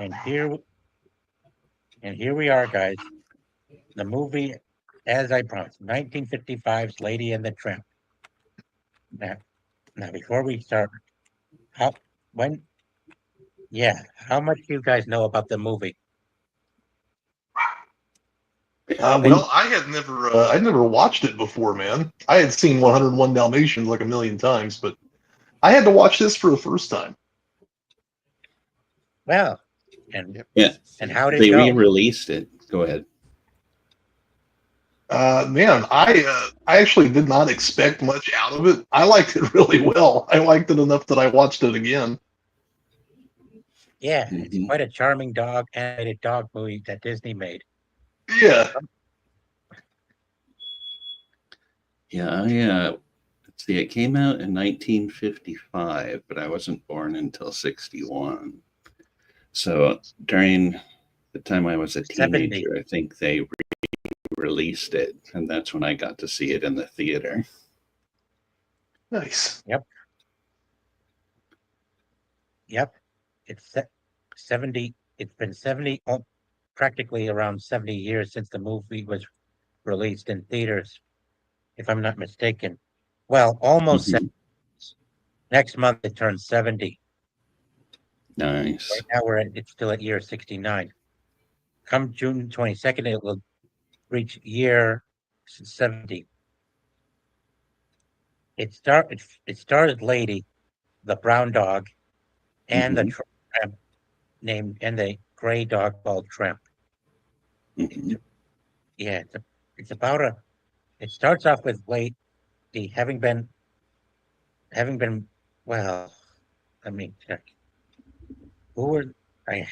And here we are, guys. The movie, as I promised, 1955's Lady and the Tramp. Now, before we start, how when how much do you guys know about the movie? Well, I'd never watched it before, man. I had seen 101 Dalmatians like a million times, but I had to watch this for the first time. Well, and Yeah, and how did it they go? re-released it. Go ahead. Man, I actually did not expect much out of it. I liked it really well. I liked it enough that I watched it again. Yeah, it's quite a charming animated dog movie that Disney made. Yeah. Yeah, let's see, it came out in 1955, but I wasn't born until 61. So during the time I was a 70. teenager, I think they released it, and that's when I got to see it in the theater. Nice. Yep. It's 70. It's been 70, practically around 70 years since the movie was released in theaters, if I'm not mistaken. Well, almost 70. Next month it turns 70. Nice. Right now it's still at year 69. Come June 22nd, it will reach year 70. It stars Lady, the brown dog, and the tramp named and the gray dog called Tramp. Yeah, it's about it starts off with Lady having been well, let me check. Who were I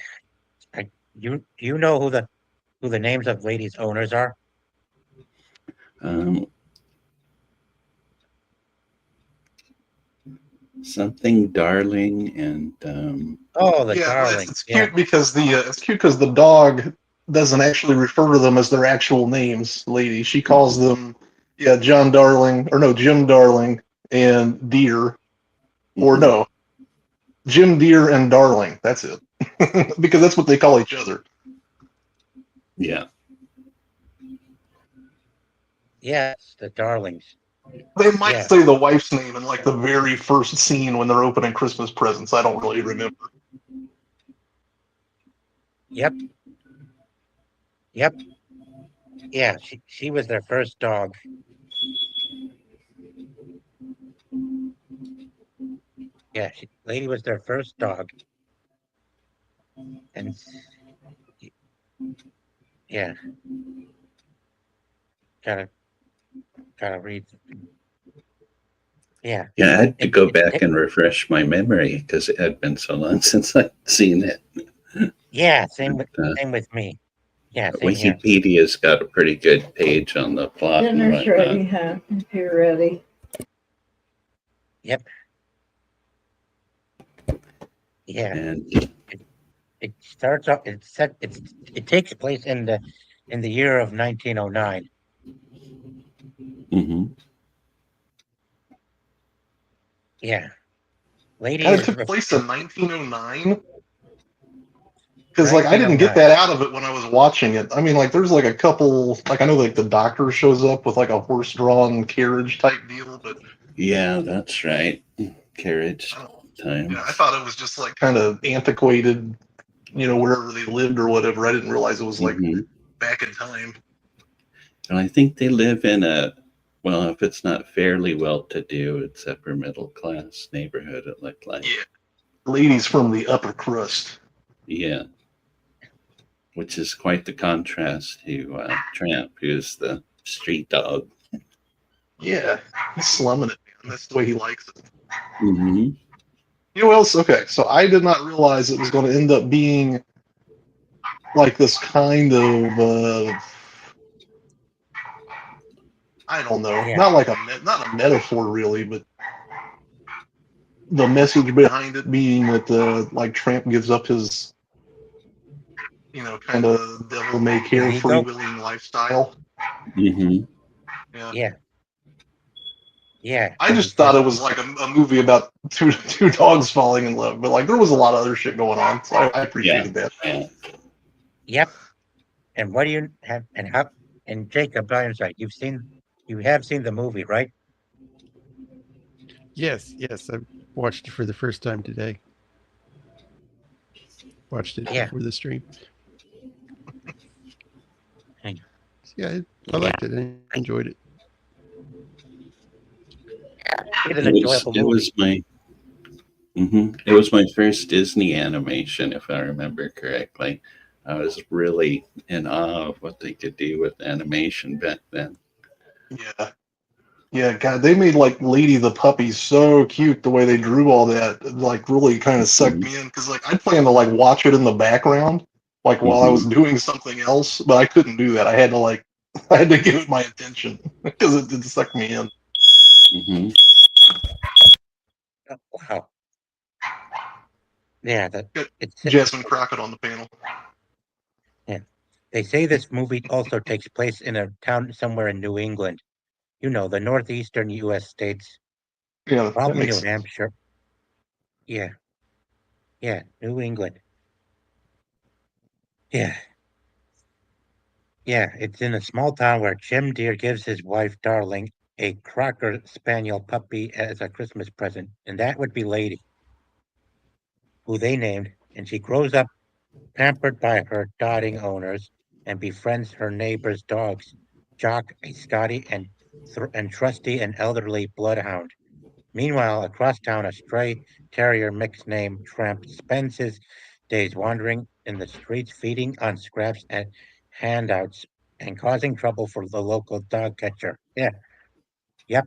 do you know who the names of Lady's owners are? Something Darling and Darling. It's cute because the dog doesn't actually refer to them as their actual names, Lady. She calls them John Darling, or no, Jim Darling and Deer. Or no, Jim Deer and Darling. That's it. Because that's what they call each other. Yeah. Yes, the Darlings. They might say the wife's name in like the very first scene when they're opening Christmas presents. I don't really remember. Yep. Yeah, she was their first dog. Yeah, Lady was their first dog. And yeah. Gotta read. Yeah. Yeah, I had to go back and refresh my memory because it had been so long since I'd seen it. Yeah, same with me. Yeah, same Wikipedia's got a pretty good page on the plot. Dinner's ready, huh? If you're ready. Yep. Yeah. And it starts off. It takes place in the year of 1909. Yeah. Lady. And it took place in 1909. Because I didn't get that out of it when I was watching it. I mean, there's a couple, I know the doctor shows up with a horse-drawn carriage type deal, but yeah, that's right, carriage time. Yeah, I thought it was just kind of antiquated, wherever they lived or whatever. I didn't realize it was back in time. And I think they live in if it's not fairly well-to-do, it's upper middle-class neighborhood. It looked like. Yeah, ladies from the upper crust. Yeah. Which is quite the contrast to Tramp, who's the street dog. Yeah, he's slumming it, man. That's the way he likes it. You know what else? Okay, so I did not realize it was going to end up being this kind of, I don't know, not not a metaphor really, but the message behind it being that Tramp gives up his kind of devil-may-care, freewheeling lifestyle. Yeah. Yeah. I when he just thought says- it was like a movie about two dogs falling in love, but like there was a lot of other shit going on, so I appreciated that. Yeah. Yep. And what do you have? And how? And Jacob Ironside, you have seen the movie, right? Yes, I watched it for the first time today. Watched it Yeah. before the stream. And- Yeah, I liked it. I enjoyed it. It's an It enjoyable movie. was my it was my first Disney animation, if I remember correctly. I was really in awe of what they could do with animation back then. Yeah. Yeah, God, they made like Lady the puppy so cute the way they drew all that. Like really kind of sucked me in because like I'd plan to like watch it in the background, like while I was doing something else, but I couldn't do that. I had to like I had to give it my attention because it did suck me in. Mm-hmm. Oh, wow. Yeah, Got it's Jasmine Crockett on the panel. yeah. They say this movie also takes place in a town somewhere in New England. You know, the northeastern U.S. states, Yeah, that probably makes New sense. Hampshire. Yeah, yeah, New England. Yeah, yeah. It's in a small town where Jim Deere gives his wife, Darling, a Crocker Spaniel puppy as a Christmas present, and that would be Lady, who they named, and she grows up pampered by her doting owners and befriends her neighbors' dogs, Jock, a Scotty, and Trusty, an elderly bloodhound. Meanwhile, across town, a stray terrier mix named Tramp spends his days wandering in the streets, feeding on scraps and handouts and causing trouble for the local dog catcher. Yeah, yep,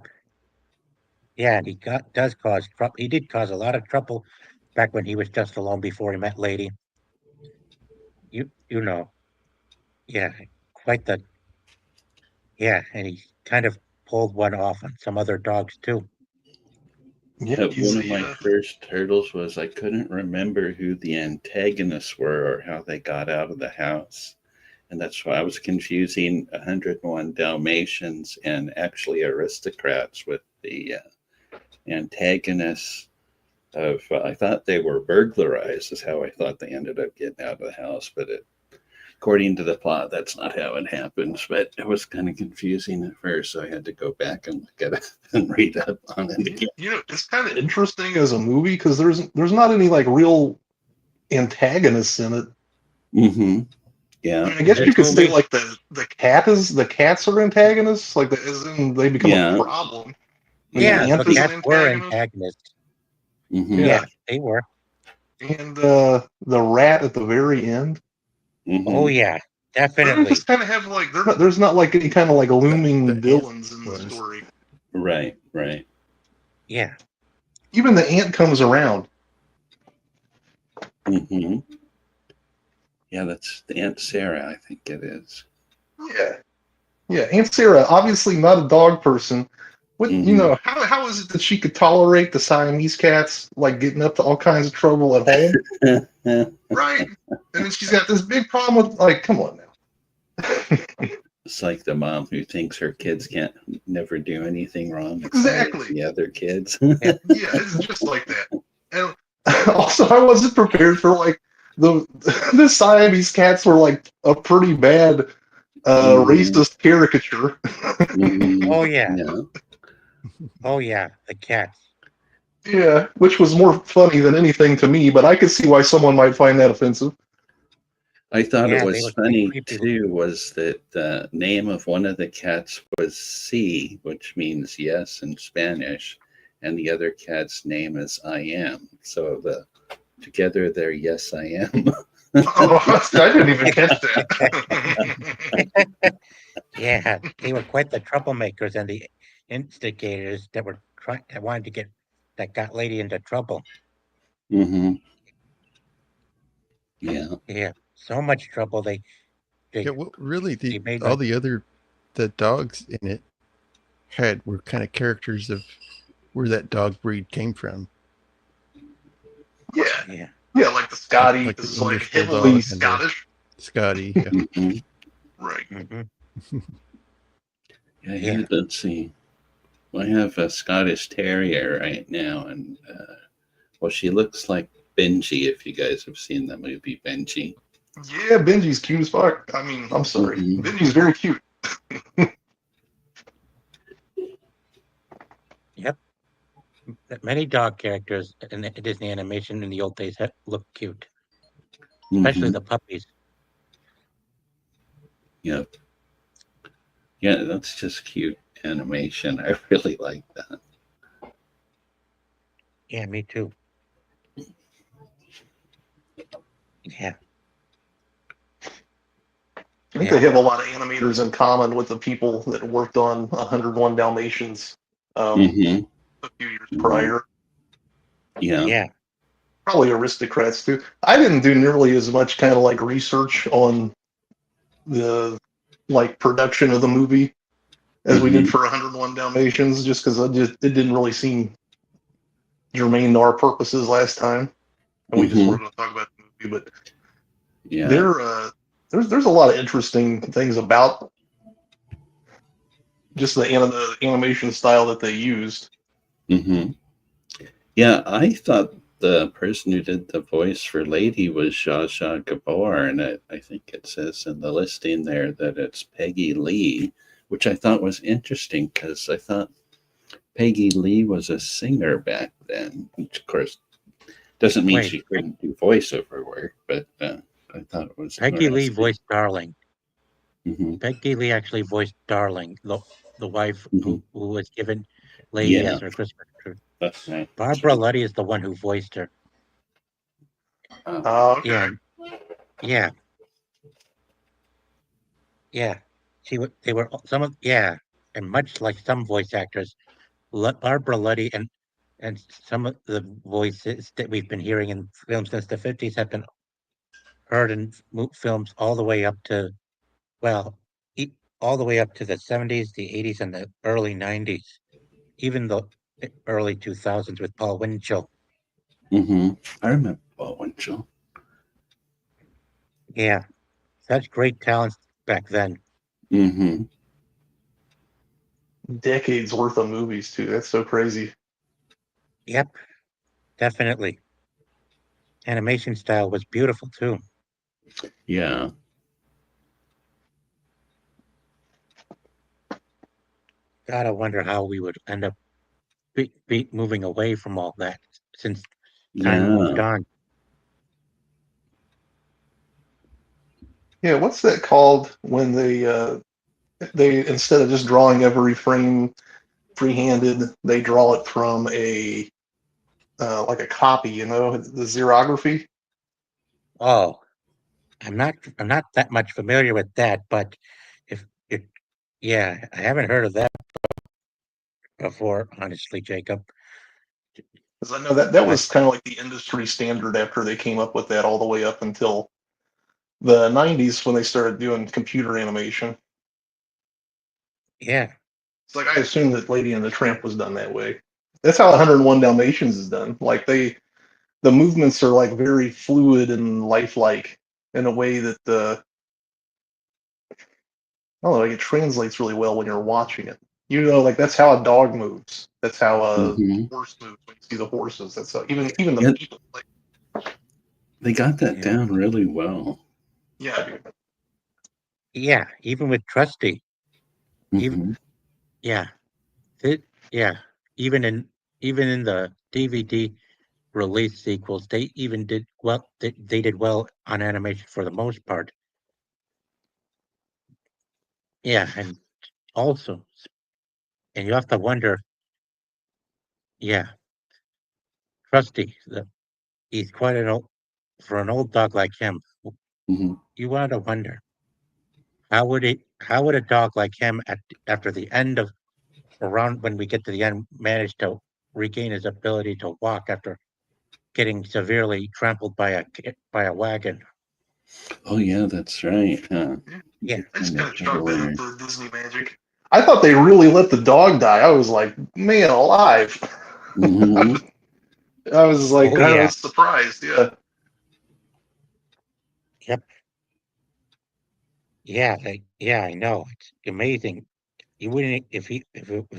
yeah, and does cause trouble. He did cause a lot of trouble back when he was just alone before he met Lady. You know, yeah, quite the yeah, and he kind of pulled one off on some other dogs too. Yeah, he's One of my a first hurdles was I couldn't remember who the antagonists were or how they got out of the house. And that's why I was confusing 101 Dalmatians and actually Aristocrats with the antagonists of, I thought they were burglarized, is how I thought they ended up getting out of the house. But according to the plot, that's not how it happens. But it was kind of confusing at first, so I had to go back and look at it and read up on it again. you know, it's kind of interesting as a movie because there's not any like real antagonists in it. Mm-hmm. I Yeah. mean, I guess This you could say movie- like the cats are antagonists, like as in they become Yeah. a problem. And Yeah, the ant the is an cats were antagonist, antagonists. Mm-hmm. Yeah, they were. and the rat at the very end. Mm-hmm. Oh yeah, They definitely. just kind of have like there's not like any kind of like looming the villains in the was. story. Right. Yeah, Even the ant comes around. Mm-hmm. Yeah, that's the Aunt Sarah, I think it is. Yeah, Aunt Sarah, obviously not a dog person. What you know? How is it that she could tolerate the Siamese cats like getting up to all kinds of trouble at home? Right. And then she's got this big problem with like, come on now. It's like the mom who thinks her kids can't never do anything wrong. Exactly. The other kids. Yeah, it's just like that. And also, I wasn't prepared for like the Siamese cats were like a pretty bad racist caricature. Oh yeah, Yeah. oh yeah, the cats. Yeah, which was more funny than anything to me, but I could see why someone might find that offensive. I thought Yeah, it they was were quite funny creepy. too was that the name of one of the cats was C, which means yes in Spanish, and the other cat's name is I am. So together they're yes I am. Oh, I didn't even catch that. Yeah, they were quite the troublemakers and the instigators that wanted to that got Lady into trouble. Mm-hmm. Yeah. Yeah, so much trouble they Yeah, well, really, they made all like the dogs in it were kind of characters of where that dog breed came from. Yeah, yeah. like the Scotty Like the is like English heavily Bulldog and the Scottish, Scotty. Yeah. Mm-hmm. right? Hmm. Yeah, Yeah. let's see. I have a Scottish Terrier right now, and well, she looks like Benji. If you guys have seen the movie Benji. Yeah, Benji's cute as fuck. I mean, I'm sorry. Mhm. Benji's very cute. Yep. Many dog characters in the Disney animation in the old days look cute, especially Mhm. the puppies. Yep. Yeah, that's just cute animation. I really like that. Yeah, me too. Yeah, I think yeah. they have a lot of animators in common with the people that worked on 101 Dalmatians Mm-hmm. a few years Mm-hmm. prior. Yeah. Yeah. Probably aristocrats too. I didn't do nearly as much kind of like research on the like production of the movie as we Mm-hmm. did for 101 Dalmatians, just because it didn't really seem germane to our purposes last time, and we just Mm-hmm. were going to talk about the movie. But Yeah. there's a lot of interesting things about just the animation style that they used. Mm-hmm. Yeah, I thought the person who did the voice for Lady was Zsa Zsa Gabor, and I think it says in the listing there that it's Peggy Lee, which I thought was interesting because I thought Peggy Lee was a singer back then, which of course doesn't mean Wait, she couldn't do voiceover work, but I thought it was Peggy Lee interesting. voiced Darling. Mm-hmm. Peggy Lee actually voiced Darling, the wife Mm-hmm. who was given Lady Yeah, as her Christmas tree. that's right. Barbara Luddy is the one who voiced her. Okay. Yeah, yeah, yeah. They were some of yeah, and much like some voice actors, Barbara Luddy and some of the voices that we've been hearing in films since the 50s have been heard in films all the way up to well, e- all the way up to the 70s, the 80s, and the early 90s, even the early 2000s with Paul Winchell. Mm-hmm. I remember Paul Winchell. Yeah, such great talents back then. Mm-hmm. Decades worth of movies too. That's so crazy. Yep, definitely. Animation style was beautiful too. Yeah. Gotta wonder how we would end up moving away from all that since time moved Yeah. on. Yeah, what's that called when they instead of just drawing every frame freehanded, they draw it from a like a copy, the xerography. Oh, I'm not that much familiar with that, but if yeah, I haven't heard of that before, honestly, Jacob. Because I know that But was kind of like the industry standard after they came up with that all the way up until the 90s when they started doing computer animation. yeah, It's like I assumed that Lady and the Tramp was done that way. That's how 101 Dalmatians is done. Like the movements are like very fluid and lifelike in a way that I don't know, like it translates really well when you're watching it. Like that's how a dog moves. That's how a Mm-hmm. horse moves when you see the horses. That's how even the Yeah, people. Like, they got that yeah, down really well. yeah, dude. yeah. Even with Trusty, even Mm-hmm. yeah, it, yeah. Even in even in the DVD release sequels, they even did well. They did well on animation for the most part. Yeah, and also, and you have to wonder, yeah, Trusty, he's quite an old for an old dog like him. Mm-hmm. You want to wonder how would a dog like him after the end of around when we get to the end manage to regain his ability to walk after getting severely trampled by a wagon. Oh yeah, that's right. Huh? Yeah, I just And kind they of kind of chalk that up were. to Disney magic. I thought they really let the dog die. I was like, man, alive. Mm-hmm. I was like, oh I yeah, was surprised. Yeah. yep, yeah, yeah. I know it's amazing. he wouldn't if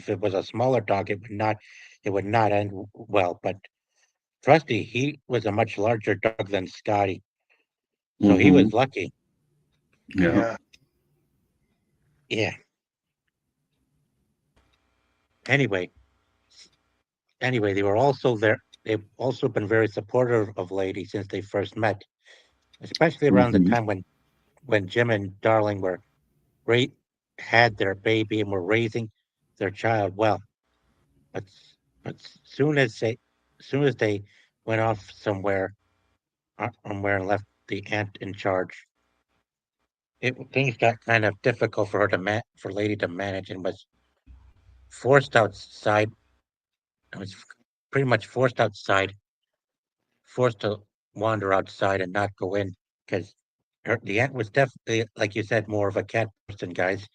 it was a smaller dog, it would not end well. But Trusty, he was a much larger dog than Scotty, so he Hmm. was lucky. Yeah. Yeah. Yeah. Anyway, they were also there. They've also been very supportive of Lady since they first met, especially around the Hmm. time when Jim and Darling ra- had their baby and were raising their child well. But but soon as they went off somewhere and left the aunt in charge, things got kind of difficult for her for Lady to manage, and was forced outside. I was pretty much forced to wander outside and not go in because the aunt was definitely, like you said, more of a cat person, guys,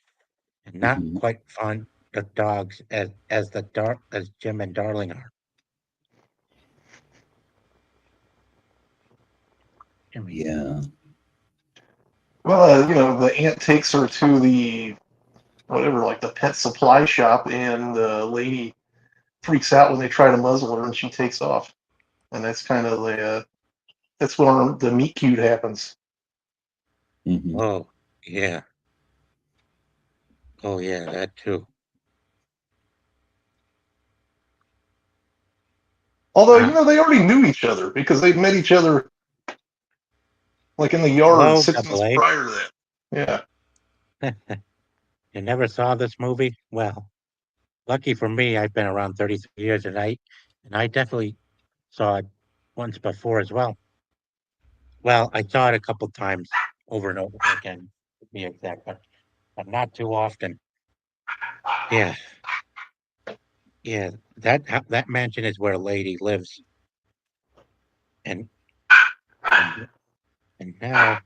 and not Hmm. quite fond of dogs as Jim and Darling are. I mean, Yeah. Well, the aunt takes her to the whatever, like the pet supply shop, and the lady freaks out when they try to muzzle her, and she takes off. And that's kind of that's when the meet cute happens. Hmm. oh yeah, oh yeah, that too. Although, Ah, they already knew each other because they'd met each other like in the yard hello, 6 months Double A. prior to that. Yeah. You never saw this movie? Well, lucky for me, I've been around 33 years, and I definitely saw it once before as well. Well, I saw it a couple times over and over again, to be exact, but not too often. Yeah, yeah. That mansion is where Lady lives, and and and now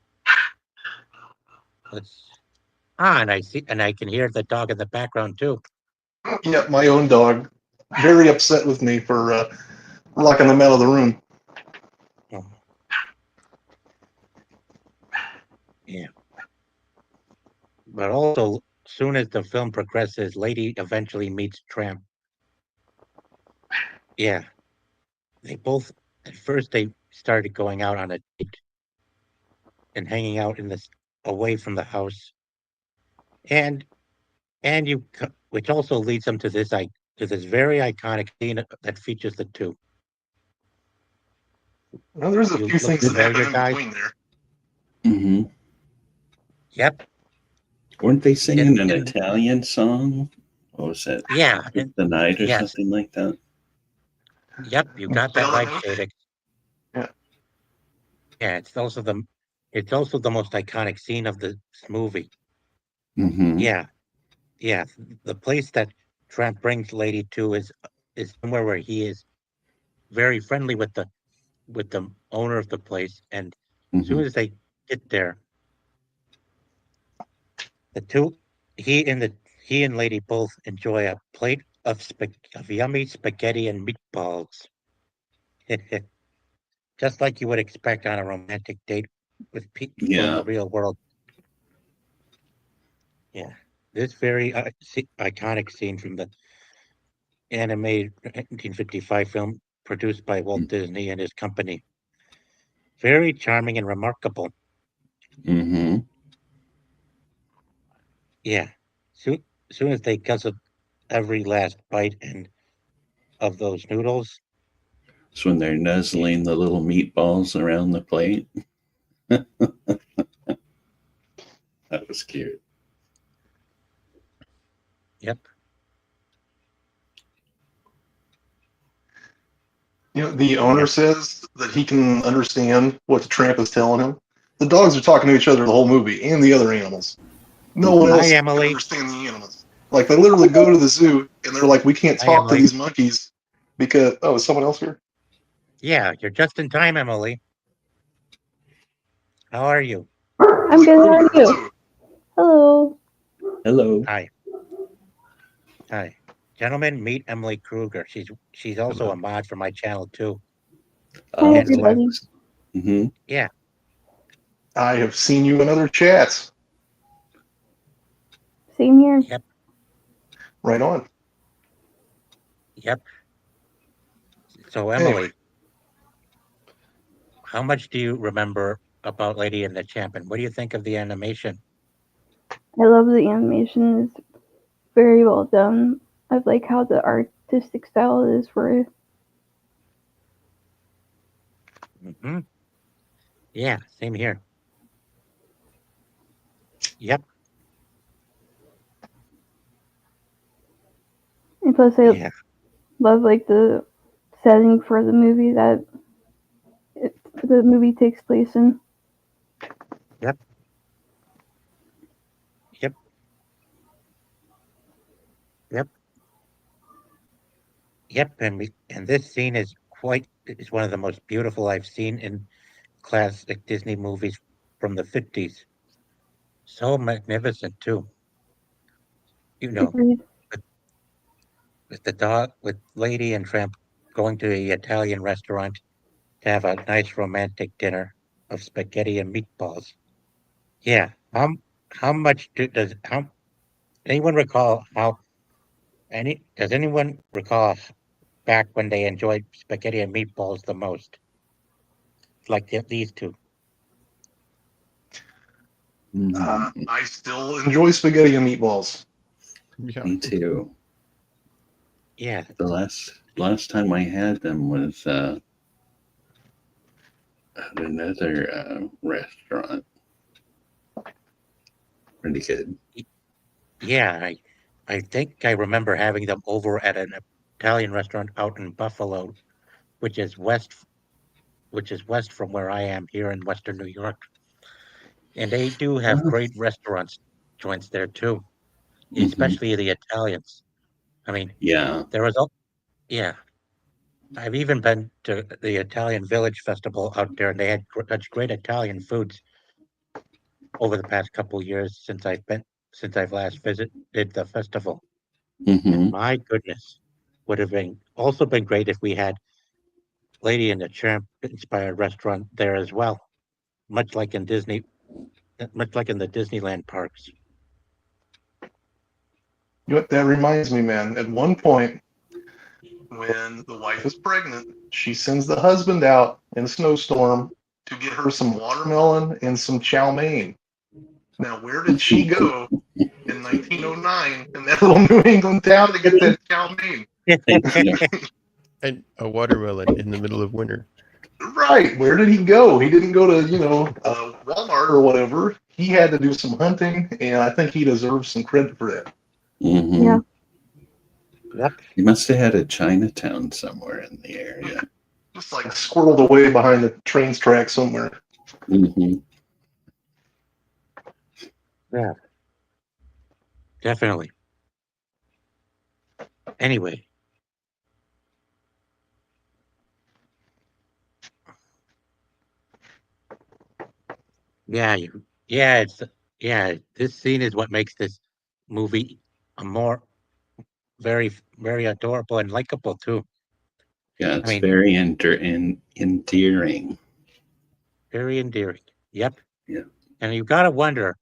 let's and I can hear the dog in the background too. Yeah, my own dog. Very upset with me for locking them out of the room. Oh, yeah, but also soon as the film progresses, Lady eventually meets Tramp. Yeah, they both at first they started going out on a date and hanging out in this away from the house, and which also leads them to this very iconic scene that features the two. Well, there's a You few look things that happen familiar, in guys? between there. Hmm. Yep. Weren't they In singing an in Italian song? What was that? yeah, The Night or yes, something like that? yep, you got that right, Bellingham. Shadix. Yeah. Yeah, it's also the most iconic scene of the movie. Hmm. Yeah, yeah. The place that Trent brings Lady to is somewhere where he is very friendly with the owner of the place, and as soon Hmm. as they get there, the two he and Lady both enjoy a plate of yummy spaghetti and meatballs, just like you would expect on a romantic date with people in Yeah. the real world. Yeah, this very iconic scene from the animated 1955 film produced by Walt Disney and his company. Very charming and remarkable. Hmm. Yeah. Soon as they guzzled every last bite and of those noodles. It's when they're Yeah. nuzzling the little meatballs around the plate. That was cute. Yep. The owner Yep. says that he can understand what the tramp is telling him. The dogs are talking to each other the whole movie, and the other animals. No one Hmm. Hi, else can Emily. understand the animals. Like, they literally go to the zoo, and they're like, we can't Hi, talk to Emily. these monkeys because, oh, is someone else here? Yeah, you're just in time, Emily. How are you? I'm Emily good. How are Kruger, you? hello. Hello. Hello. Hi. Hi. Gentlemen, meet Emily Kruger. She's also a Hello. mod for my channel too. Hi, And for everybody. Thanks. Hmm. yeah, I have seen you in other chats. Same here. yep. Right on. Yep. So Anyway. Emily, how much do you remember about Lady and the Champion? What do you think of the animation? I love the animation. It's very well done. I like how the artistic style is for it. Hmm. Yeah, same here. Yep. And plus, I Yeah. love like the setting for the movie that the movie takes place in. Yep. Yep. Yep. Yep. And this scene is one of the most beautiful I've seen in classic Disney movies from the 50s. So magnificent too. You know, Agreed. with, with the dog, with Lady and Tramp going to the Italian restaurant to have a nice romantic dinner of spaghetti and meatballs. Yeah. How much does how anyone recall how does anyone recall back when they enjoyed spaghetti and meatballs the most? Like these two. I still enjoy spaghetti and meatballs. Yeah. Me too. Yeah. The last time I had them was at another restaurant. Pretty good. Yeah. I think I remember having them over at an Italian restaurant out in Buffalo, which is west from where I am here in Western New York. And they do have Oh, great restaurants joints there too, hmm. especially the Italians. I mean, Yeah. there was a yeah. I've even been to the Italian Village Festival out there, and they had such great Italian foods over the past couple years since I've last visited the festival. And Hmm. my goodness, would have been also been great if we had Lady and the Tramp inspired restaurant there as well, much like in much like in the Disneyland parks. You know what, that reminds me, man. At one point, when the wife is pregnant, she sends the husband out in a snowstorm to get her some watermelon and some chow mein. Now, where did she go in 1909 in that little New England town to get that chow mein? Yeah. And a watermelon in the middle of winter. Right. Where did he go? He didn't go to, Walmart or whatever. He had to do some hunting, and I think he deserves some credit for that. Hmm. Yeah. Yep. He must have had a Chinatown somewhere in the area. Just like squirreled away behind the train's track somewhere. Hmm. Yeah, definitely. Anyway, yeah, yeah. This scene is what makes this movie a more very adorable and likable too. Yeah, I it's mean, very endearing. very endearing. Yep. Yeah. And you gotta wonder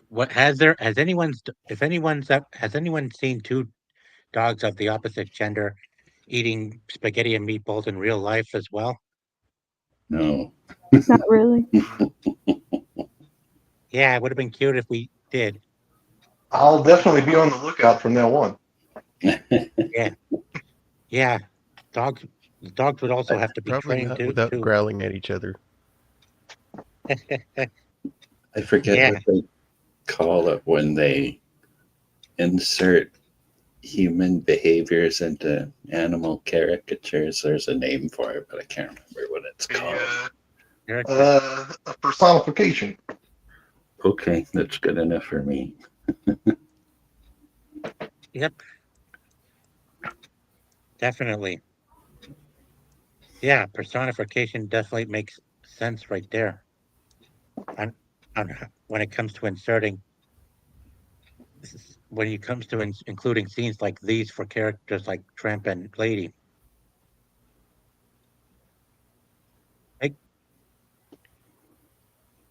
what has anyone if has anyone seen two dogs of the opposite gender eating spaghetti and meatballs in real life as well? No. Not really. Yeah, it would have been cute if we did. I'll definitely be on the lookout from now on. Yeah, yeah. Dogs dogs would also have to be Probably trained not without too. growling at each other. I forget Yeah, what they call it when they insert human behaviors into animal caricatures. There's a name for it, but I can't remember what it's called. character. A personification. Okay, that's good enough for me. Yep, definitely. Yeah, personification definitely makes sense right there. On when it comes to inserting when it comes to including scenes like these for characters like Tramp and Lady, make,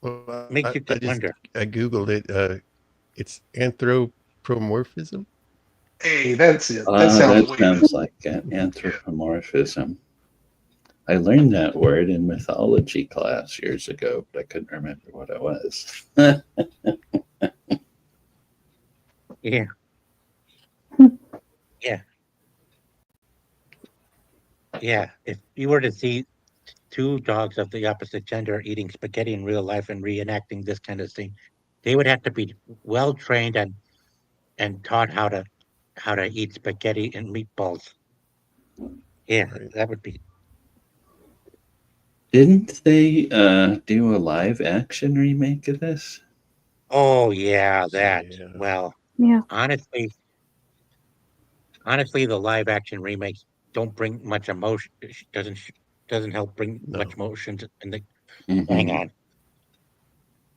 Well, makes you I just wonder. I googled it. It's anthropomorphism. Hey, that's it. That sounds That way better. sounds like anthropomorphism. I learned that word in mythology class years ago, but I couldn't remember what it was. Yeah, yeah, yeah. If you were to see two dogs of the opposite gender eating spaghetti in real life and reenacting this kind of thing, they would have to be well trained and taught how to eat spaghetti and meatballs. Yeah, Right. that would be. Didn't they do a live action remake of this? Oh yeah, that. Yeah. Well, Yeah. honestly, honestly, the live action remakes don't bring much emotion. Doesn't help bring No. much motion in the. Hang Mm-hmm. on.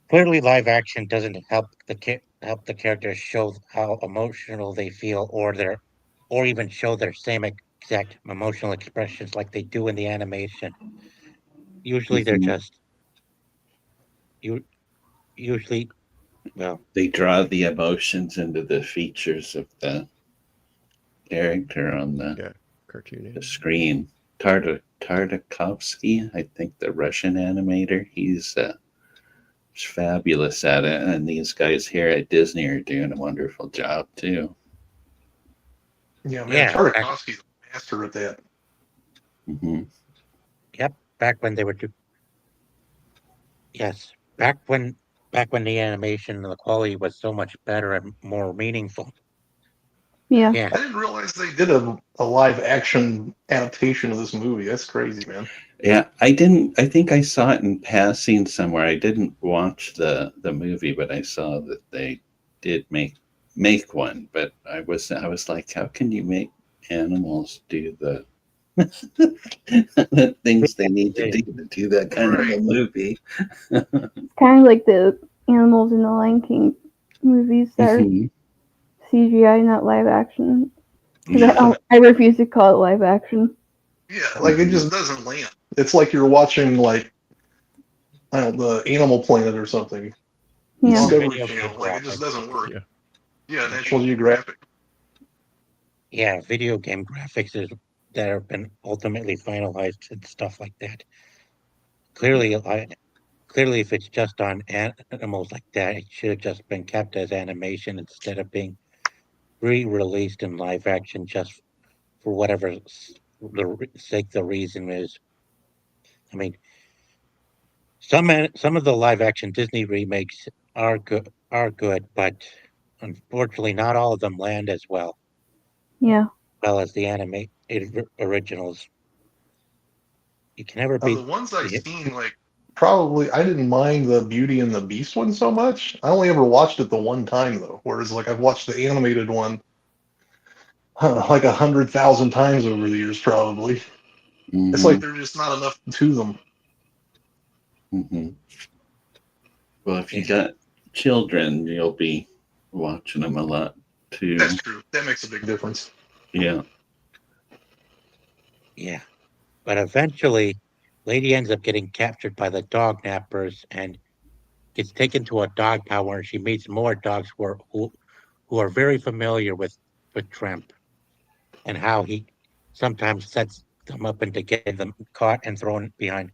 Clearly, live action doesn't help the characters show how emotional they feel, or even show their same exact emotional expressions like they do in the animation. Usually, they're Mm-hmm. just you. Usually, well, They draw the emotions into the features of the character on Yeah. Cartoon. the Animation. screen. Tartakovsky, I think the Russian animator, he's fabulous at it, and these guys here at Disney are doing a wonderful job too. Yeah, man, yeah, Tartakovsky's a master at that. Mm-hmm. yep. Back when they were yes, back when the animation and the quality was so much better and more meaningful. Yeah. Yeah, I didn't realize they did a live action adaptation of this movie. That's crazy, man. Yeah, I didn't. I think I saw it in passing somewhere. I didn't watch the movie, but I saw that they did make one. But I was like, how can you make animals do the things they need to do that kind of a Right. movie? Kind of like the animals in the Lion King movies that are Mhm. CGI, not live action. Because Yeah. I refuse to call it live action. Yeah, like it just doesn't land. It's like you're watching like I don't know, the Animal Planet or something. Yeah. or Discovery video game Channel. Like it just graphics. doesn't work. Yeah. Yeah, National Geographic. Yeah, video game graphics is that have been ultimately finalized and stuff like that. Clearly, clearly, if it's just on animals like that, it should have just been kept as animation instead of being re-released in live action just for whatever sake the reason is. I mean, some of the live action Disney remakes are good, but unfortunately, not all of them land as Yeah. well as the animated originals. You can never The be. ones I've seen, like probably I didn't mind the Beauty and the Beast one so much. I only ever watched it the one time though. Whereas like I've watched the animated one like 100,000 times over the years probably. It's like Mhm. there's just not enough to them. Mhm. Well, if you Yeah, got children, you'll be watching them a lot That's too. true. That makes a big difference. Yeah. yeah. But eventually, Lady ends up getting captured by the dog nappers and gets taken to a dog pound where she meets more dogs who are very familiar with Tramp and how he sometimes sets them up into getting them caught and thrown behind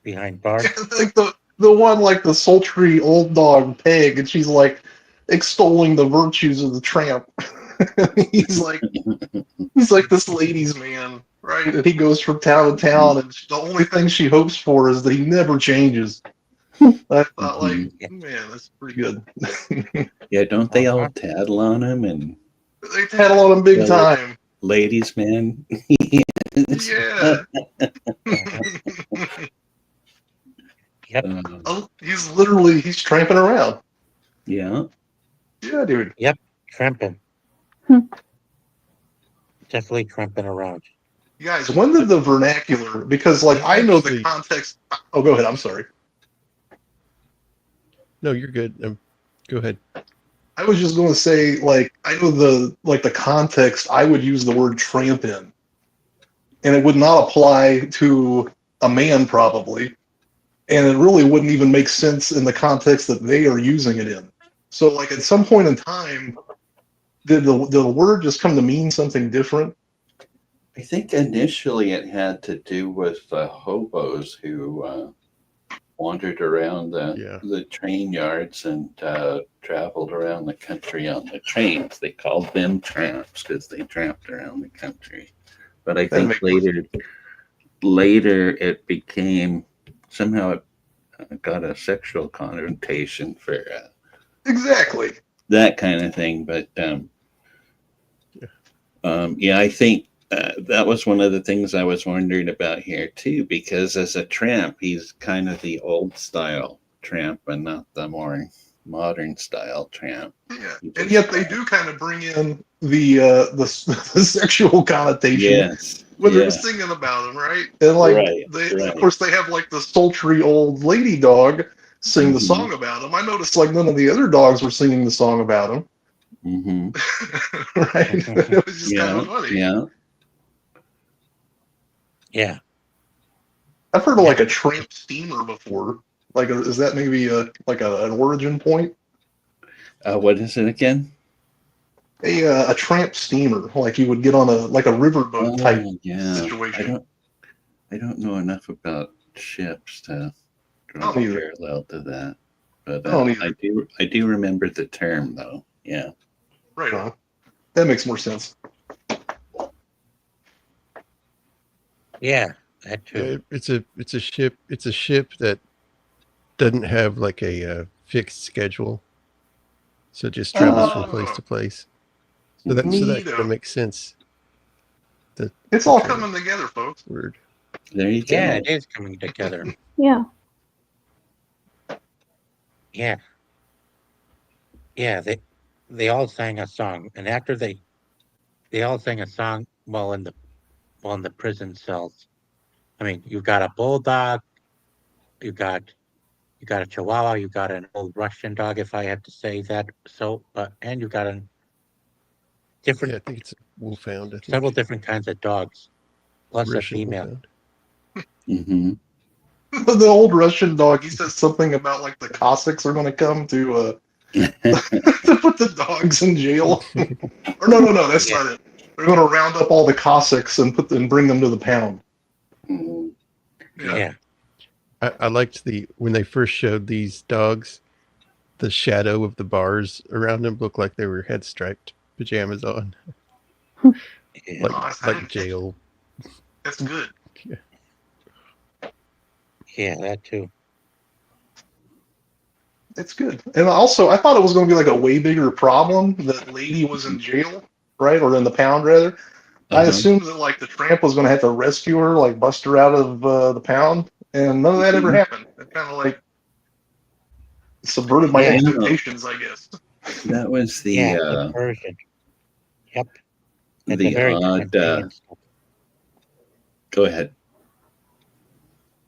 Yeah, bars. like the one like the sultry old dog Peg, and she's like extolling the virtues of the tramp. he's like he's like this ladies' man, right? And he goes from town to town, and the only thing she hopes for is that he never changes. I thought, like, Mhm. Yeah. man, that's pretty good. Yeah, don't they all Uh-huh. tattle on him and They tattle on him big well, time. ladies, man? Yeah. Uh-huh. Yep. Uh, He's tramping around. yeah. Yeah, dude. Yep. Tramping. Hmm. Definitely tramping around. You guys, when did the vernacular? Because like They I know the actually. context. Oh, go ahead. I'm sorry. No, you're good. Go ahead. I was just going to say, like, I know the context. I would use the word tramp in, and it would not apply to a man probably, and it really wouldn't even make sense in the context that they are using it in. So, like, at some point in time, Did the word just come to mean something different? I think initially it had to do with the hobos who wandered around Yeah. the train yards and traveled around the country on the trains. They called them tramps because they tramped around the country. But I That think makes more later it became somehow it got a sexual connotation for exactly. that kind of thing. But yeah, I think that was one of the things I was wondering about here too, because as a tramp, he's kind of the old style tramp and not the more modern style tramp. Yeah, He and just, yet they do kind of bring in the sexual connotation yes, when they're yeah, singing about him, right? And like right, they, of right. course, they have like the sultry old lady dog sing the Mm-hmm, song about him. I noticed like none of the other dogs were singing the song about him, mm-hmm. right? It was just kind Yeah, of funny. yeah. Yeah. I've heard of Yep. like a tramp steamer before. Like, is that maybe an origin point? What is it again? A tramp steamer, like you would get on a riverboat type Oh, yeah. situation. I don't know enough about ships to I draw don't a either. parallel to that, but I don't either. I do remember the term though. Yeah. Right on. That makes more sense. Yeah. That too. Yeah, it's a ship. It's a ship that doesn't have like a fixed schedule, so it just travels from place Oh, to place. So that kind of neato. makes sense. It's The all tramp coming together, folks. word. There you Yeah, go. it is coming together. Yeah. Yeah. Yeah. They all sang a song, and after they all sang a song while in the prison cells. I mean, you got a bulldog, you got you got a Chihuahua, you got an old Russian dog, if I have to say that. So, and you got a Yeah, different, I think it's a wolfhound. I several think different kinds of dogs, plus a Russian female. wolfhound. Mm-hmm. The old Russian dog, he says something about like the Cossacks are going to come to to put the dogs in jail. Or no, that's Yeah, not it. They're going to round up all the Cossacks and bring them to the pound. Mm-hmm. Yeah. yeah, I liked the when they first showed these dogs, the shadow of the bars around them looked like they were had striped pajamas on, yeah, like Oh, I like didn't catch it. jail. That's good. Yeah. yeah, that too. It's good. And also, I thought it was going to be like a way bigger problem that lady was in jail, right? Or in the pound, rather. I Uh-huh. assumed that like the tramp was going to have to rescue her, like bust her out of the pound, and none of that ever Mhm. happened. It kind of like subverted my Yeah, Yeah, expectations, I guess. that was yeah, subversion. Yep, it's a the very odd. common thing and stuff. Go ahead.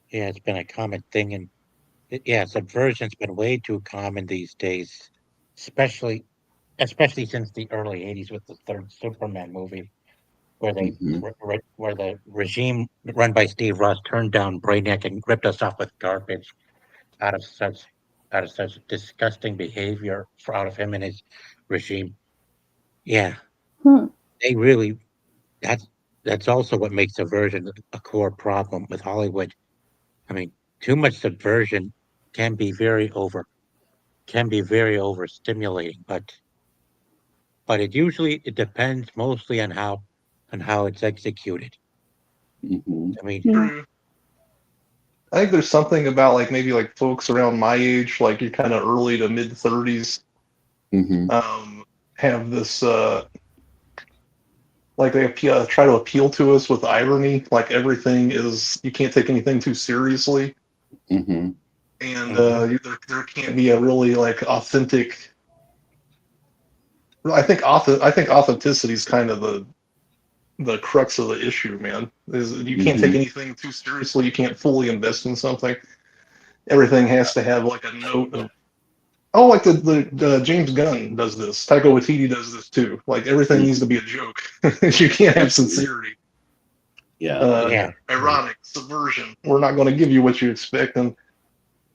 Yeah, it's been a common thing, and yeah, subversion's been way too common these days, especially especially since the early '80s with the third Superman movie, where Mm-hmm. where the regime run by Steve Ross turned down Brainiac and ripped us off with garbage out of such out of such disgusting behavior out of him and his regime. Yeah, Hmm. they really that's that's also what makes subversion a core problem with Hollywood. I mean, too much subversion can be very over can be very overstimulating, but it depends mostly on how it's executed. Mm-hmm. I mean, Yeah. True. I think there's something about like maybe like folks around my age, like you're kind of early to mid 30s, Mm-hmm. have this like they try to appeal to us with irony, like everything is you can't take anything too seriously, Mm-hmm. and mhm, there can't be a really like authentic. I think authenticity is kind of the crux of the issue, man. Is you can't take Mm-hmm. anything too seriously. You can't fully invest in something. Everything has to have like a note of like the James Gunn does this. Taika Waititi does this too. Like everything needs to be a joke. You can't have sincerity. Yeah. yeah, right, Ironic subversion. We're not going to give you what you expect, and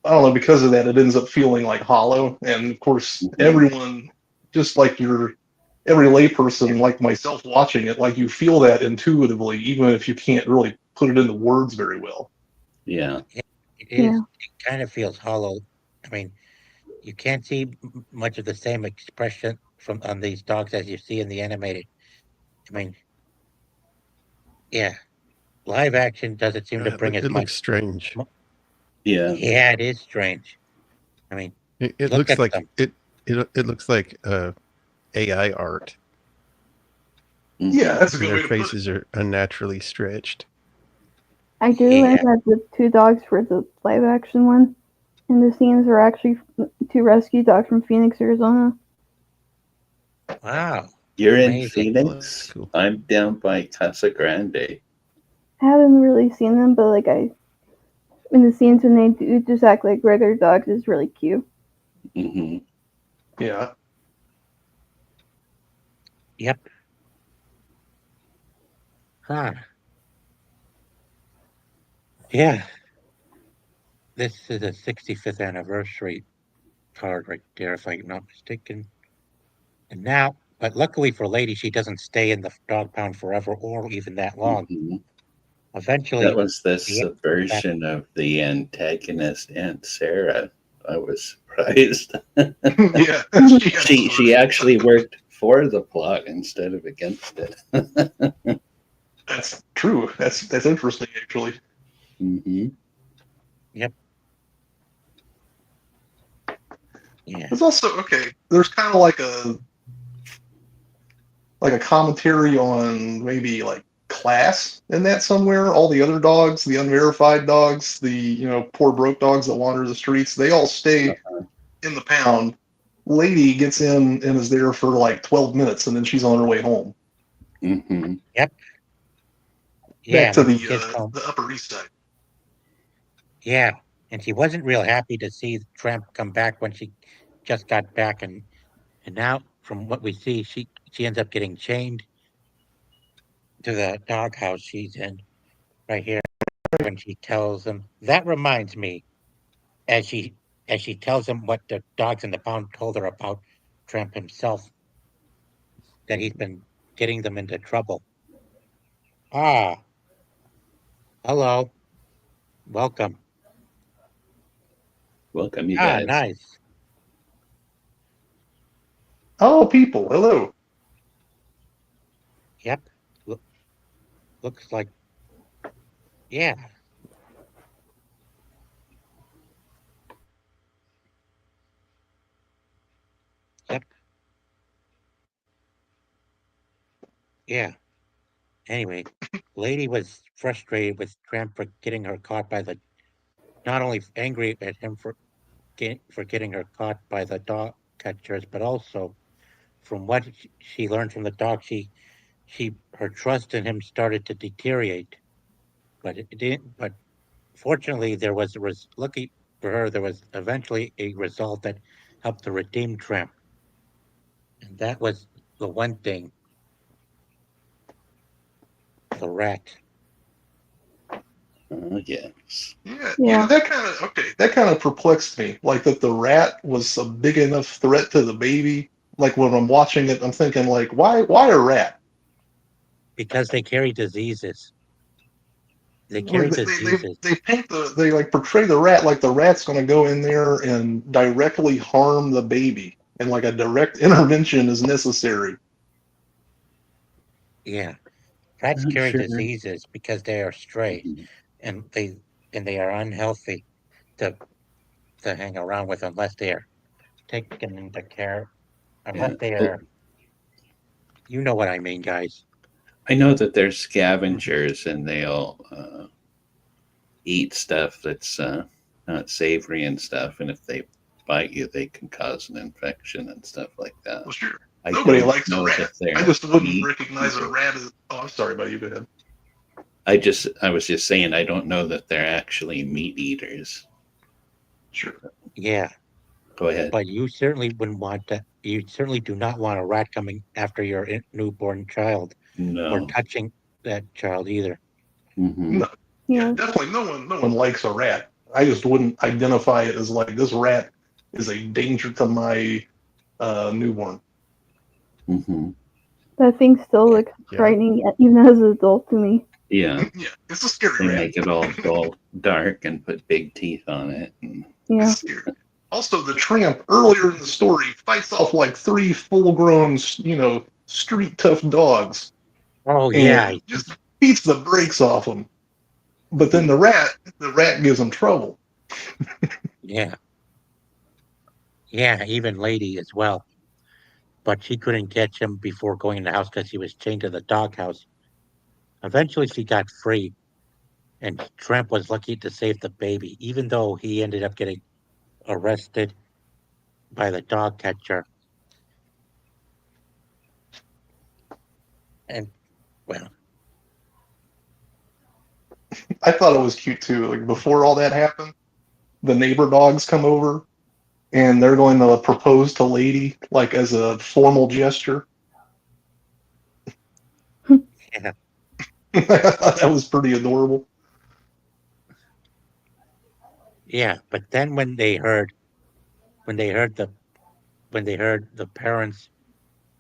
I don't know. Because of that, it ends up feeling like hollow. And of course, Mm-hmm. everyone, just like your every layperson like myself watching it, like you feel that intuitively, even if you can't really put it into words very well. Yeah. It Yeah. it kind of feels hollow. I mean, you can't see much of the same expression from on these dogs as you see in the animated. I mean, yeah, live action doesn't seem to bring as It looks much. strange. Yeah. Yeah, it is strange. I mean, It look looks at like them. it looks like AI art, Yeah, Mhm. that's a and good their way to put it. faces are unnaturally stretched. I do learn Yeah. that the two dogs for the live action one in the scenes are actually two rescue dogs from Phoenix, Arizona. Wow. You're in Amazing. Oh, that's Phoenix? cool. I'm down by Casa Grande. I haven't really seen them, but like in the scenes when they do just act like regular dogs is really cute. Hmm. Yeah. Yep. Huh. Yeah. This is a 65th anniversary card right there, if I'm not mistaken. And now, but luckily for Lady, she doesn't stay in the dog pound forever or even that long. Hmm. That Eventually, was the the back. subversion of the antagonist Aunt Sarah. I was surprised. Yeah. She had She swords. actually worked for the plot instead of against it. That's true. That's interesting actually. Hmm. Yep. Yeah. There's also okay, there's kind of like a commentary on maybe like class in that somewhere. All the other dogs, the unverified dogs, the poor broke dogs that wander the streets, they all stay in the pound. Lady gets in and is there for like 12 minutes, and then she's on her way home Hmm. Yep. back Yeah. to When she gets home. the Upper East Side. Yeah. And she wasn't real happy to see Tramp come back when she just got back. And now, from what we see, she ends up getting chained to the doghouse she's in right here when she tells him. That reminds me, as she as she tells him what the dogs in the pound told her about Tramp himself, that he's been getting them into trouble. Ah, hello, welcome. Welcome, you Ah, guys. nice. Oh, people, hello. Yep. Look, looks like yeah. Yep. Yeah. Anyway, lady was frustrated with Tramp for getting her caught by the not only angry at him for getting her caught by the dog catchers, but also from what she learned from the dog, she her trust in him started to deteriorate. But it didn't. But fortunately, there was lucky for her. There was eventually a result that helped to redeem Tramp, and that was the one thing: the rat. Yes. Yeah, Yeah. that kind of okay. That kind of perplexed me. Like that the rat was a big enough threat to the baby. Like when I'm watching it, I'm thinking like, why a rat? Because they carry diseases. They carry Like diseases. they paint they like portray the rat like the rat's going to go in there and directly harm the baby, and like a direct intervention is necessary. Yeah, rats I'm carry sure. diseases because they are stray, Mhm. and they are unhealthy to hang around with unless they are taken into care. Unless Yeah. they Well, are, you know what I mean, guys. I know that they're scavengers and they'll eat stuff that's not savory and stuff. And if they bite you, they can cause an infection and stuff like that. Well, sure, I nobody don't likes a know that rat. I they're just wouldn't meat recognize a eaters. rat as. Oh, I'm sorry, buddy. You go ahead. I was just saying, I don't know that they're actually meat eaters. Sure. Yeah, Go ahead. but you certainly wouldn't want to. You certainly do not want a rat coming after your newborn child or No. touching that child either. Hmm. No. Yeah, Yeah. definitely. No one likes a rat. I just wouldn't identify it as like this rat is a danger to my newborn. Mm-hmm. That thing still looks Yeah. frightening, even as an adult to me. Yeah, Yeah, it's a scary they rat. make it all dull, dark, and put big teeth on it. And, Yeah. It's scary. Also, the Tramp earlier in the story fights off like 3 full-grown, street tough dogs, Oh yeah, and just beats the brakes off them. But then the rat gives him trouble. yeah, yeah. Even Lady as well, but she couldn't catch him before going in the house because he was chained to the doghouse. Eventually, she got free, and Tramp was lucky to save the baby, even though he ended up getting arrested by the dog catcher. And well, I thought it was cute too. Like before all that happened, the neighbor dogs come over and they're going to propose to Lady like as a formal gesture. yeah, I thought that was pretty adorable. yeah. But then when they heard the when they heard the parents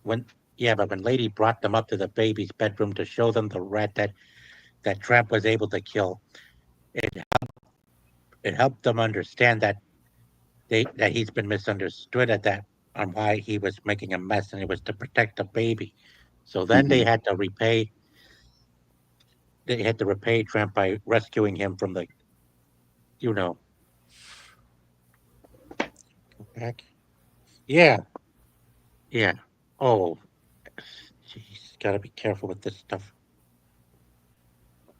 when yeah, but when Lady brought them up to the baby's bedroom to show them the rat that Tramp was able to kill, it it helped them understand that he's been misunderstood at that on why he was making a mess, and it was to protect the baby. So then mm-hmm. they had to repay Tramp by rescuing him from the you know back. Yeah, yeah. Oh, jeez, gotta be careful with this stuff.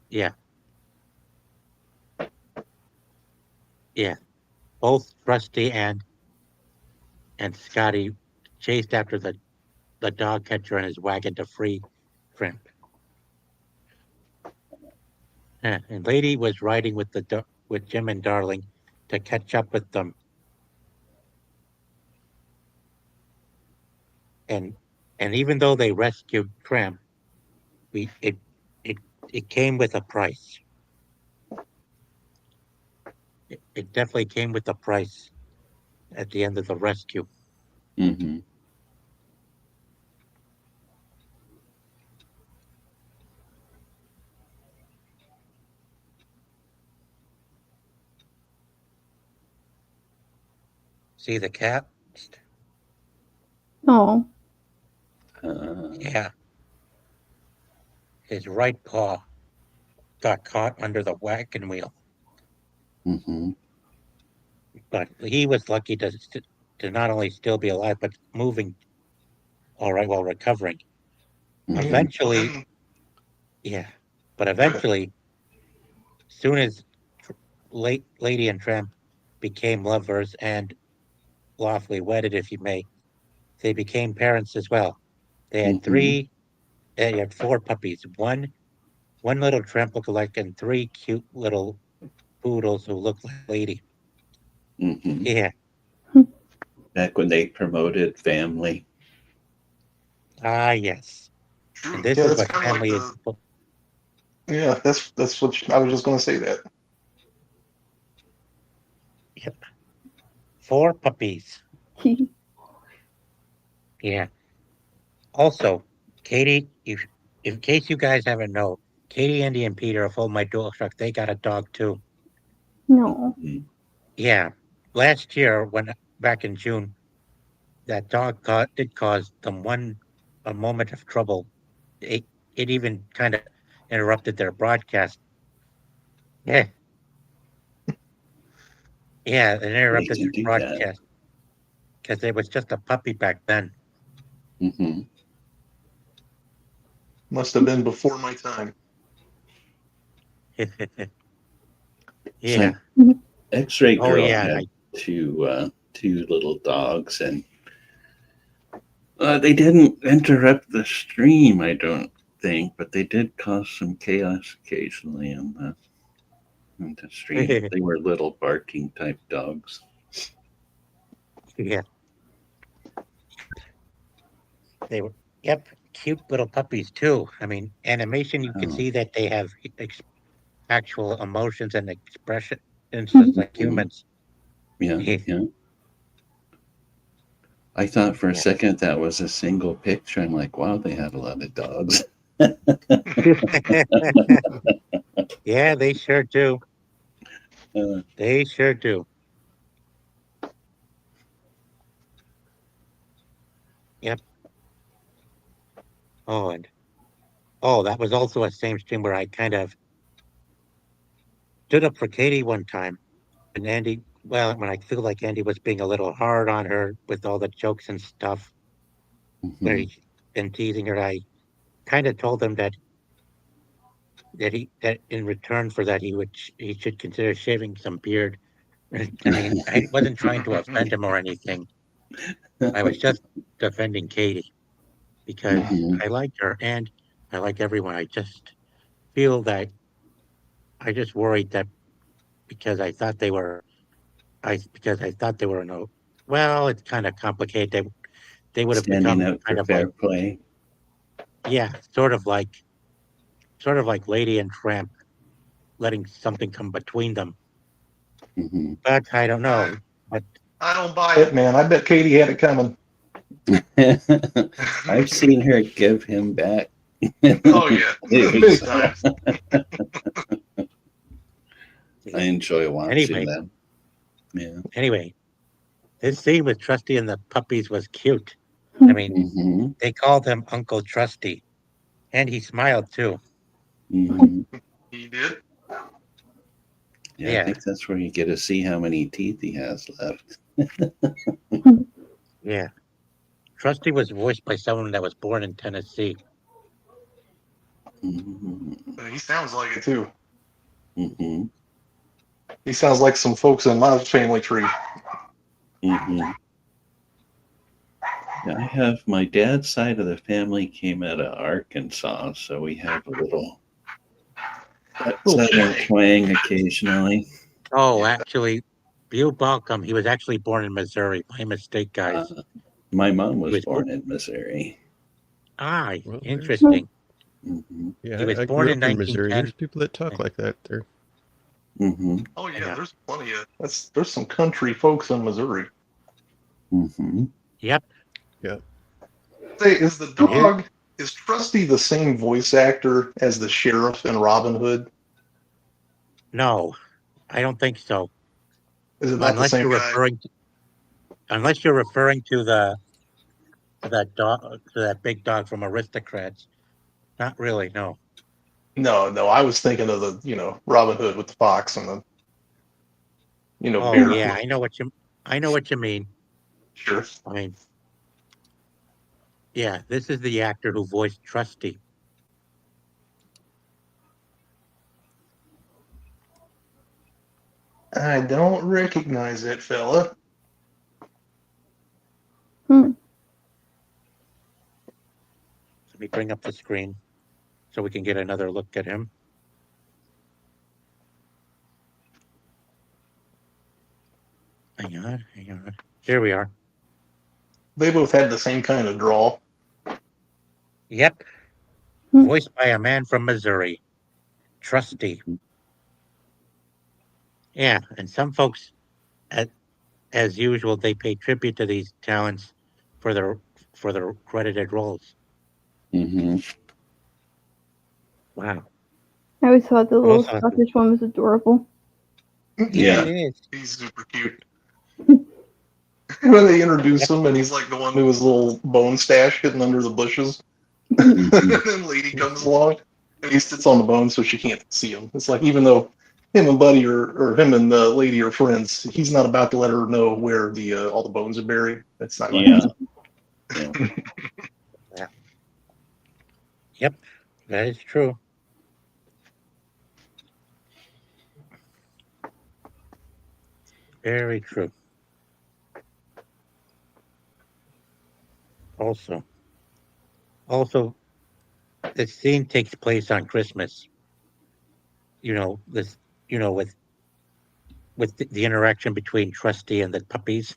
Yeah, yeah. Both Rusty and Scotty chased after the dog catcher and his wagon to free Tramp. Yeah, and Lady was riding with with Jim and Darling to catch up with them, and and even though they rescued Tramp, we it it came with a price. It definitely came with a price at the end of the rescue. Mm-hmm. See the cat? Oh, Yeah, his right paw got caught under the wagon wheel, mm-hmm. but he was lucky to not only still be alive but moving all right while recovering. Mm-hmm. Eventually, Then, yeah, but go ahead. eventually, soon as Lady and Tramp became lovers and lawfully wedded, if you may, they became parents as well. They had Mm-hmm. they had 4 puppies, one little Tramp lookalike, and 3 cute little poodles who looked like Lady. Mm-hmm. Yeah, Back when they promoted family. ah, yes. And True. this Yeah, is that's what kind of like family is. the. Yeah, that's what I was just going to say that. Yep, 4 puppies. Yeah. Also, Katie, if in case you guys haven't know, Katie, Andy, and Peter of Hold My Dual Truck, they got a dog too. no. Mm-hmm. Yeah. Last year, when back in June, that did cause them a moment of trouble. It even kind of interrupted their broadcast. Yeah, yeah, it They interrupted can their do that. broadcast because it was just a puppy back then. Mm-hmm. Must have been before my time. It's Yeah. like X-Ray Oh Girl yeah. had two little dogs, and they didn't interrupt the stream, I don't think, but they did cause some chaos occasionally in the stream. They were little barking type dogs. Yeah. They were. Yep. Cute little puppies too. I mean, animation. You can Oh, see that they have actual emotions and expressions just like mhm. humans. Yeah, yeah. I thought for a Yeah. second that was a single picture. I'm like, wow, they had a lot of dogs. Yeah, they sure do. Uh, They sure do. Yep. Oh, and that was also a same stream where I kind of stood up for Katie one time, and Andy. Well, when I feel like Andy was being a little hard on her with all the jokes and stuff, where mhm. he's been teasing her, I kind of told him that in return for that he should consider shaving some beard. I mean, I wasn't trying to offend him or anything. I was just defending Katie because Mhm. I like her and I like everyone. I just feel that I just worried that because I thought they were because I thought they were no. Well, it's kind of complicated. They would have Standing become up for kind of like fair play. yeah, sort of like Lady and Tramp, letting something come between them. Mhm. But I don't I, know. But I don't buy it, man. I bet Katie had it coming. I've seen her give him back. Oh yeah, many It times. I enjoy watching anyway, them. Yeah. anyway, this scene with Trusty and the puppies was cute. I mean, Hmm. they called him Uncle Trusty, and he smiled too. Hmm. He did. Yeah, I Yeah, think that's where you get to see how many teeth he has left. yeah. Trusty was voiced by someone that was born in Tennessee. Hmm. He sounds like it too. Hmm. He sounds like some folks in my family tree. Hmm. Yeah, I have my dad's side of the family came out of Arkansas, so we have a little that Little southern twang. twang occasionally. Oh, Yeah. actually, Bill Balcom, he was actually born in Missouri. My mistake, Uh, guys. my mom He was was born in Missouri. Well, there's interesting. Hmm. He yeah. was I born grew in up in Missouri. 1910. There's people that talk like that there. Hmm. Oh I yeah, know. there's plenty of there's some country folks in Missouri. Hmm. Yep. Yeah. Say, is the And here, dog is Trusty the same voice actor as the sheriff in Robin Hood? no, I don't think so. Is it not the Unless same you're guy? referring to, unless you're referring to the to that dog to that big dog from Aristocrats. Not really. No. No, no, I was thinking of the Robin Hood with the fox and the Oh bear. yeah, I know what you mean. Sure. I mean, yeah, this is the actor who voiced Trusty. I don't recognize that fella. Hmm. Let me bring up the screen so we can get another look at him. Hang on. Here we are. They both had the same kind of drawl. Yep, Hmm. voiced by a man from Missouri, Trusty. Yeah, and some folks, as, as usual, they pay tribute to these talents for their credited roles. Hmm. Wow. I always thought the little Also, Scottish one was adorable. yeah, it Yeah. is. He's super cute. When they introduce Yep. him and he's like the one who has a little bone stash hidden under the bushes. And Hmm. then Lady comes along and he sits on the bone so she can't see him. It's like even though him and Buddy or him and the lady are friends, he's not about to let her know where the all the bones are buried. That's not going to Yeah. happen. Yeah. Yeah. Yep. That is true. Very true. Also, also, the scene takes place on Christmas. You know this. You know with the interaction between Trusty and the puppies.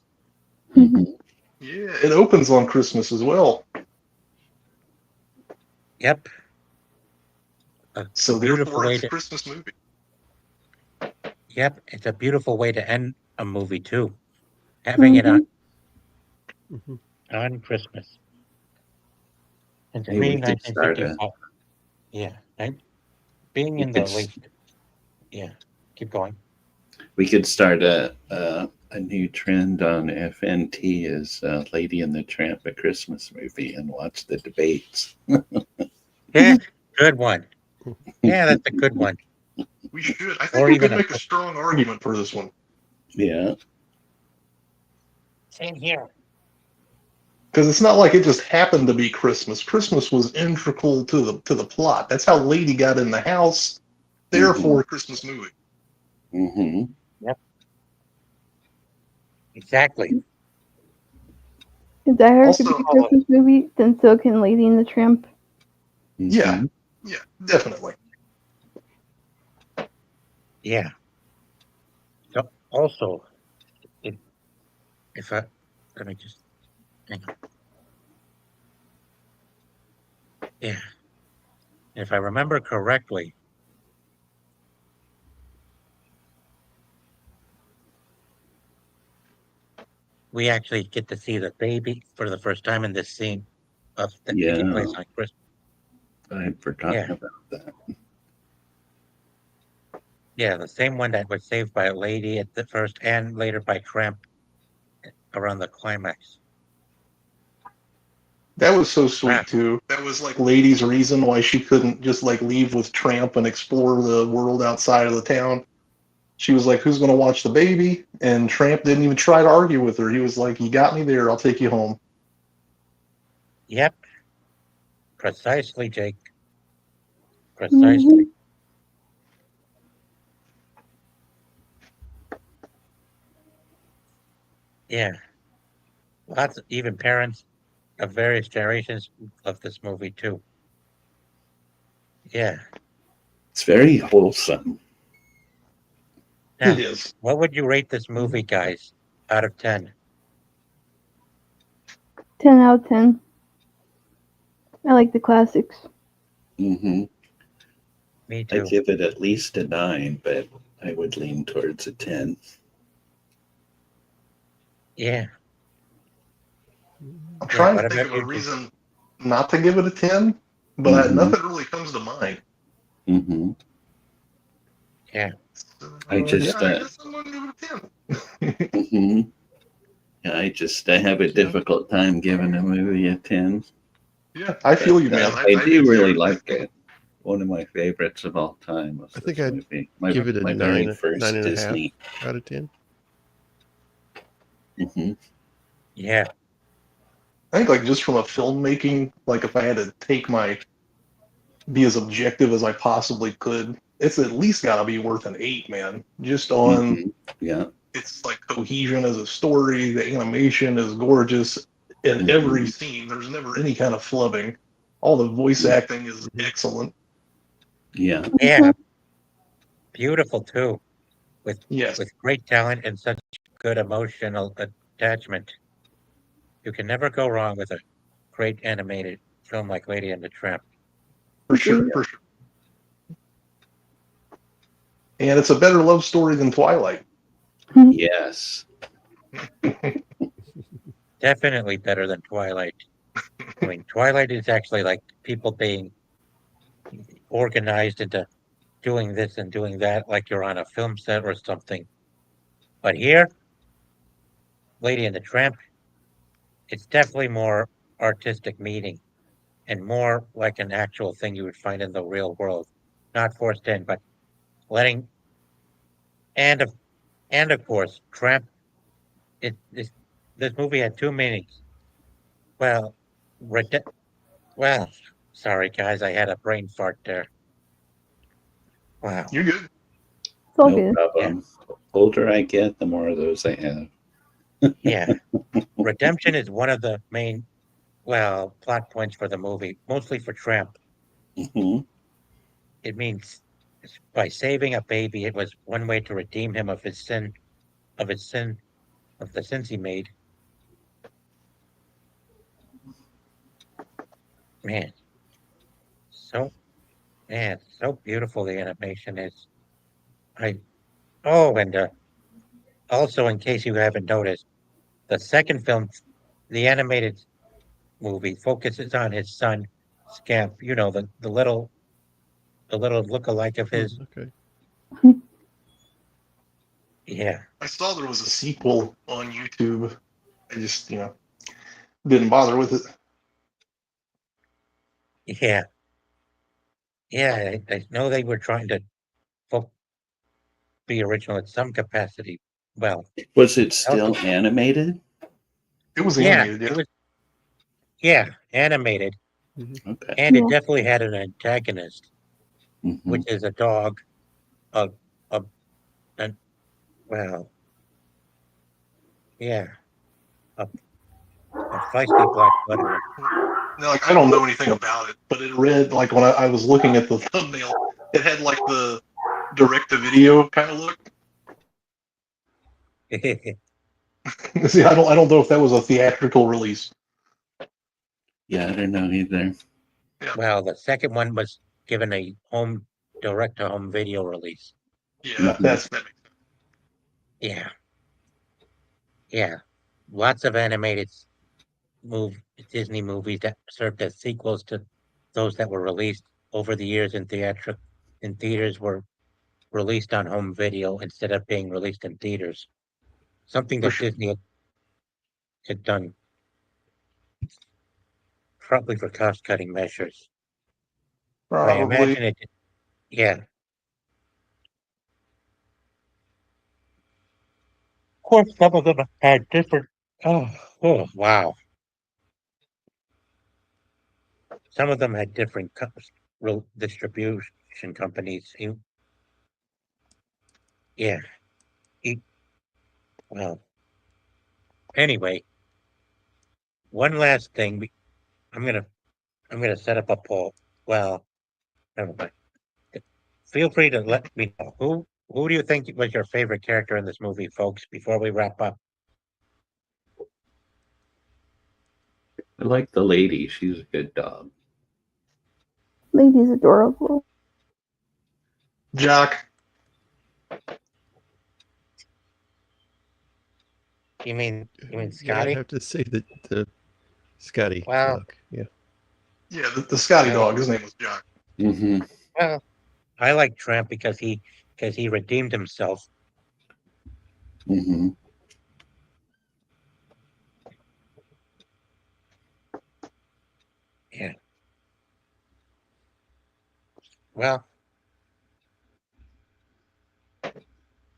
Hmm. Yeah, it opens on Christmas as well. Yep. A So beautiful therefore way it's a to. Christmas movie. Yep, it's a beautiful way to end a movie too. Having it Hmm. on Mhm. on Christmas. And to Maybe me, we could start 1955. Yeah, being we in could the late. Yeah, keep going. we could start a new trend on FNT is Lady and the Tramp, a Christmas movie, and watch the debates. Yeah, good one. Yeah, that's a good one. We should. I think Or we could even a make a strong argument for this one Yeah. same here. because it's not like it just happened to be Christmas. Christmas was integral to the plot. That's how Lady got in the house. Hmm. Therefore, a Christmas movie. Hmm. Yep, exactly. If Die Hard could be Also, a Christmas movie, then so can Lady and the Tramp. yeah, Hmm. yeah, definitely. Yeah. So also, if if I let me just hang on. Yeah, if I remember correctly, we actually get to see the baby for the first time in this scene of that taking Yeah, place on Christmas. I'd Yeah, forgotten about that. yeah, the same one that was saved by a lady at the first and later by Tramp around the climax. That was so Wow. sweet too. That was like Lady's reason why she couldn't just like leave with Tramp and explore the world outside of the town. She was like, "Who's going to watch the baby?" And Tramp didn't even try to argue with her. He was like, "You got me there. I'll take you home." Yep, precisely, Jake. Mm-hmm. Precisely. Yeah, lots of even parents of various generations of this movie too. Yeah. It's very wholesome. It Now, is. what would you rate this movie, guys, out of 10? 10 out of 10. I like the classics. Hmm. Me I too. give it at least a 9, but I would lean towards a 10. Yeah. I'm Yeah. trying to What think about of a you, Jake? reason not to give it a 10, but Hmm. nothing really comes to mind. Hmm. Yeah. So, I yeah, just, I guess I'm going to give it a 10. hmm yeah, I have a Yeah. difficult time giving a movie a 10, Yeah, I but feel you, man. I I do do really too. like it. One of my favorites of all time was I think this I'd movie. give it a My very nine first and a half Disney. out of 10. Hmm. Yeah. I think, like, just from a filmmaking, like, if I had to be as objective as I possibly could, it's at least got to be worth an 8, man. Just on Hmm. Yeah. its like cohesion as a story, the animation is gorgeous in every Hmm. scene. There's never any kind of flubbing. All the voice acting is Mhm. excellent. Yeah. Yeah. Beautiful too, with Yes, with great talent and such good emotional attachment. You can never go wrong with a great animated film like Lady and the Tramp. for sure, Agreed. for sure. And it's a better love story than Twilight. Yes. Definitely better than Twilight. I mean, Twilight is actually like people being organized into doing this and doing that, like you're on a film set or something. But here, Lady and the Tramp, it's definitely more artistic meaning and more like an actual thing you would find in the real world, not forced in, but letting and of and of course, Tramp. This movie had two meanings. Well, rede- well, sorry guys, I had a brain fart there. Wow. You're good. It's all No good. Yeah, problem. The older I get, the more of those I have. yeah. Redemption is one of the main, well, plot points for the movie, mostly for Tramp. Hmm. It means by saving a baby, it was one way to redeem him of his sin, of the sins he made. Man, so man, so beautiful the animation is. I oh, and also in case you haven't noticed, the second film the animated movie focuses on his son, Scamp. You know, the little look-alike of his. Okay. Yeah, I saw there was a sequel on YouTube. I just, didn't bother with it. yeah, yeah. I know they were trying to fo- be original in some capacity. Well, Was it also, still animated? It was yeah, animated, it yeah. was. Yeah, animated, Okay. and it Yeah. definitely had an antagonist, Hmm. which is a dog, a a, an well, yeah, a, a feisty black butterman. Now, like, I don't know anything about it, but it read like when I was looking at the thumbnail, it had like the direct-to-video kind of look. See, I don't know if that was a theatrical release. Yeah, I don't know either. Well, the second one was given a home direct to home video release. Yeah, Mhm. that makes sense. Yeah, yeah. Lots of animated move Disney movies that served as sequels to those that were released over the years in theaters were released on home video instead of being released in theaters. Something For that sure. Disney had done probably for cost cutting measures. I Probably. imagine it. Yeah. Of course, some of them had different. Oh, oh, wow. Some of them had different distribution companies. Yeah. e- Well, anyway, one last thing. I'm gonna I'm gonna set up a poll. Well, never mind. Feel free to let me know who do you think was your favorite character in this movie, folks? Before we wrap up. I like the lady. She's a good dog. Lady's adorable. Jock. You mean Yeah, I'd Scotty? have to say that the Scotty Well, dog. Yeah. Yeah, the Scotty I dog. His name was Jock. Hmm. well I like Tramp because he redeemed himself. Hmm. Yeah. Well,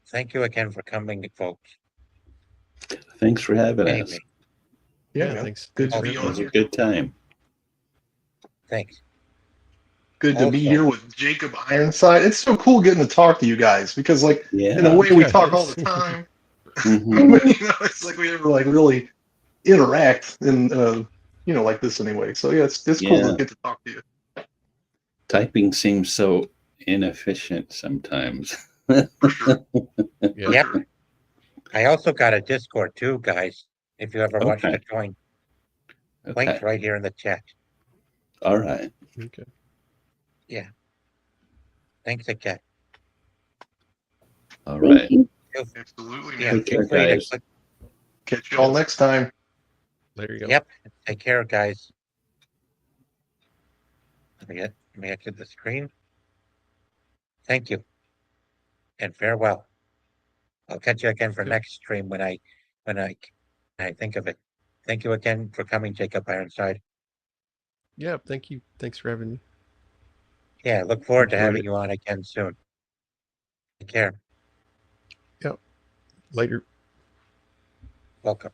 thank you again for coming, folks. Thanks for having us. Anyway, Yeah, Yeah. man. Thanks. Good Thanks to for be It having on was us. a here. good time. thanks. Good to be Also, here with Jacob Ironside. It's so cool getting to talk to you guys because, like, in a Yeah. way, we Yeah, it talk all the is. time. Hmm. But, it's like we never like really interact in, like this anyway. So yeah, it's cool to Yeah. get to talk to you. Typing seems so inefficient sometimes. For sure. For Yeah. yep. sure. I also got a Discord too, guys. If you ever watch Okay. to join, links Okay. right here in the chat. All right. Okay. Yeah. Thanks again. All Thank right. you. Absolutely, Yeah. man. Take Feel care, free to guys. click. Catch you all next time. There you go. Yep. Take care, guys. Let me exit the screen. Thank you and farewell. I'll catch you again for Okay. next stream when I think of it. Thank you again for coming, Jacob Ironside. Yeah. Thank you. Thanks for having me. Yeah, look forward to Enjoyed having it. you on again soon. Take care. Yep. Later. Welcome.